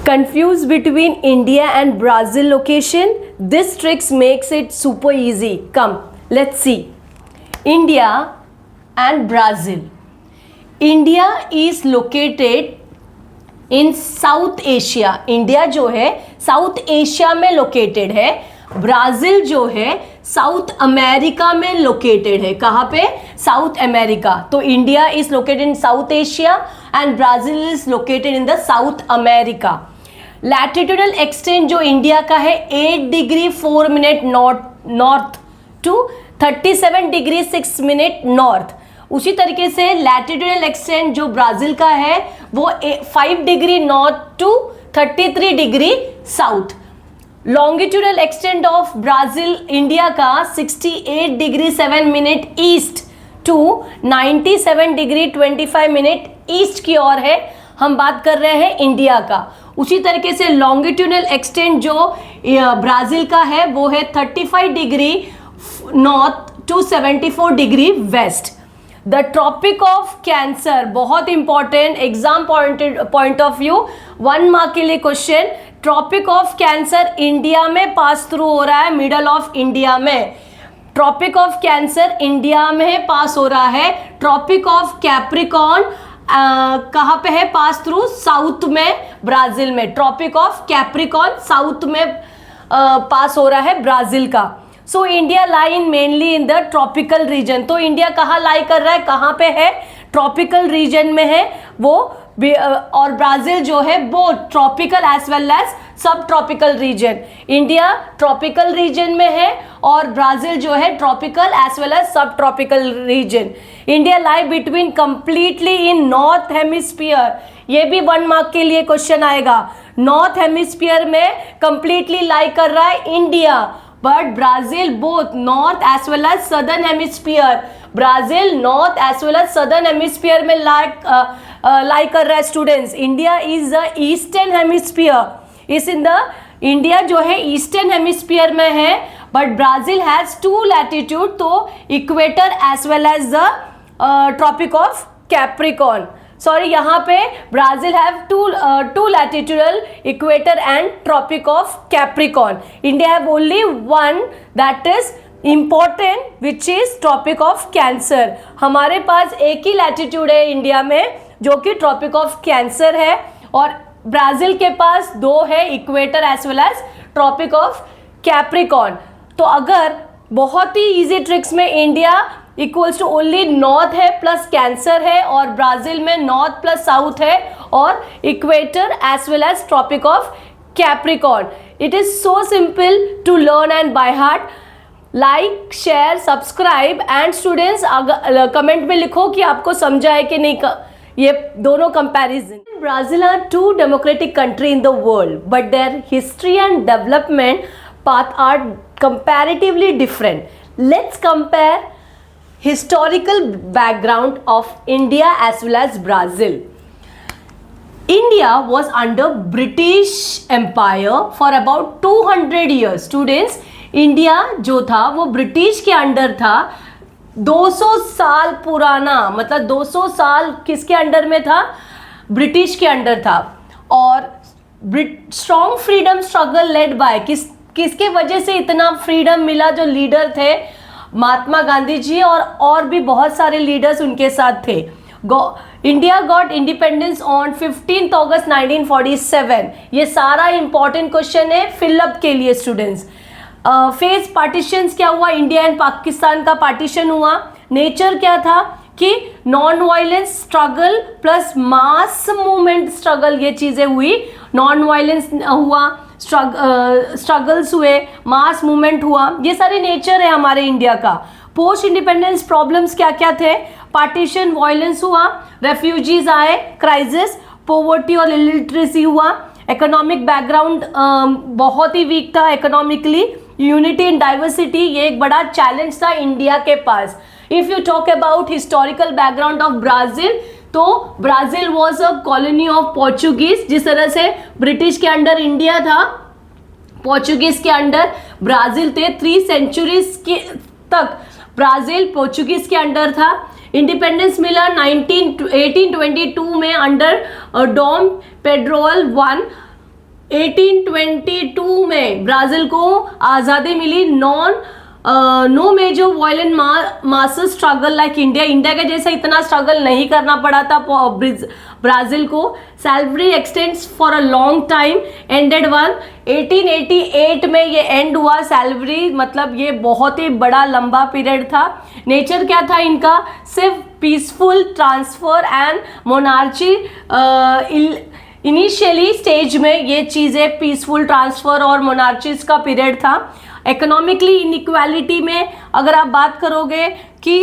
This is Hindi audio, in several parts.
Confused between India and Brazil location? This tricks makes it super easy. Come, let's see. India and Brazil. India is located in South Asia. India जो है साउथ एशिया में लोकेटेड है. ब्राज़ील जो है साउथ अमेरिका में लोकेटेड है. कहाँ पे? South America. तो India is located in South Asia and Brazil is located in the South America. Latitudinal extent जो इंडिया का है 8 degree 4 minute north to 37 degree 6 minute north. उसी तरीके से लैटिट्यूडल एक्सटेंट जो ब्राज़ील का है वो 5 degree north to 33 degree south. Longitudinal extent of Brazil India का 68 degree 7 minute east to 97 degree 25 minute east की ओर है. हम बात कर रहे हैं इंडिया का. उसी तरीके से लॉन्गिट्यूडल एक्सटेंट जो ब्राज़ील का है वो है 35 degree north to 74 degree west. The tropic of Cancer बहुत important exam point of view 1 mark के लिए question. Tropic of Cancer India में पास थ्रू हो रहा है, मिडल ऑफ इंडिया में. ट्रॉपिक ऑफ कैंसर इंडिया में पास हो रहा है. ट्रॉपिक ऑफ कैप्रिकॉर्न कहाँ पे है? पास थ्रू साउथ में ब्राज़ील में. ट्रॉपिक ऑफ कैप्रिकॉर्न साउथ में पास हो रहा है ब्राज़ील का. So India lie in mainly in the tropical region. तो इंडिया कहाँ लाई कर रहा है? कहाँ पे है? ट्रॉपिकल रीजन में है वो. और ब्राज़ील जो है वो tropical as well as subtropical region. India tropical region में है और ब्राज़ील जो है tropical as well as subtropical region. India lie between completely in north hemisphere. ये भी 1 मार्क के लिए क्वेश्चन आएगा. नॉर्थ हेमिस्फीयर में कंप्लीटली लाई कर रहा है India. But Brazil both north as well as southern hemisphere. Brazil north as well as southern hemisphere में लाई कर रहा है students. India is the eastern hemisphere. इस इन द इंडिया जो है ईस्टर्न हेमिस्फीयर में है बट ब्राज़ील हैज 2 लैटिट्यूड. तो equator as well as the tropic of Capricorn. Sorry, यहाँ पे Brazil have two latitudinal equator and tropic of Capricorn. India have only one that is important which is tropic of Cancer. हमारे पास एक ही लैटिट्यूड है इंडिया में जो कि ट्रॉपिक ऑफ कैंसर है और ब्राज़ील के पास 2 है, equator as well as tropic of Capricorn. तो अगर बहुत ही इजी ट्रिक्स में India equals to only north है प्लस कैंसर है और ब्राज़ील में नॉर्थ प्लस साउथ है और equator as well as tropic of Capricorn. It is so simple to learn and by heart. Like, share, subscribe and students comment में लिखो कि आपको समझा है कि नहीं ये दोनों comparison. Brazil are 2 democratic country in the world but their history and development path are comparatively different. Let's compare historical background of India as well as Brazil. India was under British Empire for about 200 years. Students, India जो था वो ब्रिटिश के अंडर था. 200 साल पुराना, मतलब 200 साल किसके अंडर में था? ब्रिटिश के अंडर था. और strong freedom struggle led by किसके वजह से इतना फ्रीडम मिला? जो लीडर थे महात्मा गांधी जी और भी बहुत सारे लीडर्स उनके साथ थे. इंडिया गॉट इंडिपेंडेंस ऑन 15 अगस्त 1947. ये सारा इंपॉर्टेंट क्वेश्चन है फिलअप के लिए स्टूडेंट्स. फेज पार्टीशंस क्या हुआ? इंडिया एंड पाकिस्तान का पार्टीशन हुआ. नेचर क्या था कि non violence struggle plus mass movement struggle, ये चीज़ें हुई. नॉन वायलेंस हुआ, स्ट्रगल्स हुए, मास मूवमेंट हुआ. ये सारे नेचर है हमारे इंडिया का. पोस्ट इंडिपेंडेंस प्रॉब्लम्स क्या क्या थे? पार्टीशन, वायलेंस हुआ, रेफ्यूजीज आए, क्राइसिस, पॉवर्टी और इलिटरेसी हुआ. इकोनॉमिक बैकग्राउंड बहुत ही वीक था इकोनॉमिकली. यूनिटी इन डाइवर्सिटी, ये एक बड़ा चैलेंज था इंडिया के पास. If you talk about historical background of Brazil, तो Brazil was a colony of Portuguese. जिस तरह से ब्रिटिश के अंडर इंडिया था, पोर्चुगीज के अंडर ब्राज़ील थे. 3 सेंचुरीज के तक ब्राज़ील पोर्चुगीज के अंडर था. इंडिपेंडेंस मिला 1822 में अंडर डॉम पेड्रोल 1 1822 में ब्राज़ील को आज़ादी मिली। No major violent mass struggle like India के जैसा इतना स्ट्रगल नहीं करना पड़ा था ब्राज़ील को। Salary x tends for a long time, ended 1888 में ये एंड हुआ सैलरी, मतलब ये बहुत ही बड़ा लंबा पीरियड था। नेचर क्या था इनका, सिर्फ peaceful transfer and monarchy. Initially stage में ये चीज़ें पीसफुल ट्रांसफ़र और मोनार्चीज का पीरियड था। इकोनॉमिकली इनइक्वालिटी में अगर आप बात करोगे कि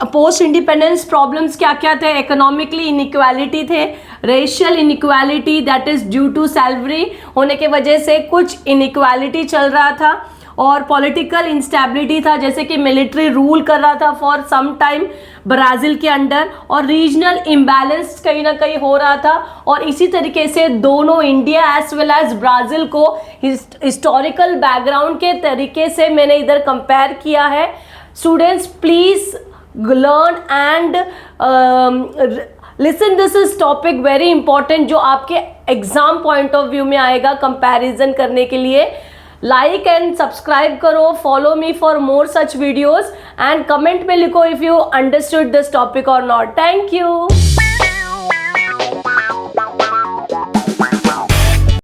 पोस्ट इंडिपेंडेंस प्रॉब्लम्स क्या क्या थे, इकोनॉमिकली इनइक्वालिटी थे, racial inequality that is due to salary होने के वजह से कुछ इनइक्वालिटी चल रहा था, और पॉलिटिकल इंस्टेबिलिटी था, जैसे कि मिलिट्री रूल कर रहा था फॉर सम टाइम ब्राज़ील के अंडर, और रीजनल इम्बैलेंस कहीं ना कहीं हो रहा था। और इसी तरीके से दोनों India as well as Brazil को हिस्टोरिकल बैकग्राउंड के तरीके से मैंने इधर कंपेयर किया है। Students please learn and listen, this is topic very important जो आपके एग्जाम पॉइंट ऑफ व्यू में आएगा कंपैरिजन करने के लिए। लाइक एंड सब्सक्राइब करो, follow me for more such videos, and comment में लिखो if you understood this topic और नॉट। Thank you.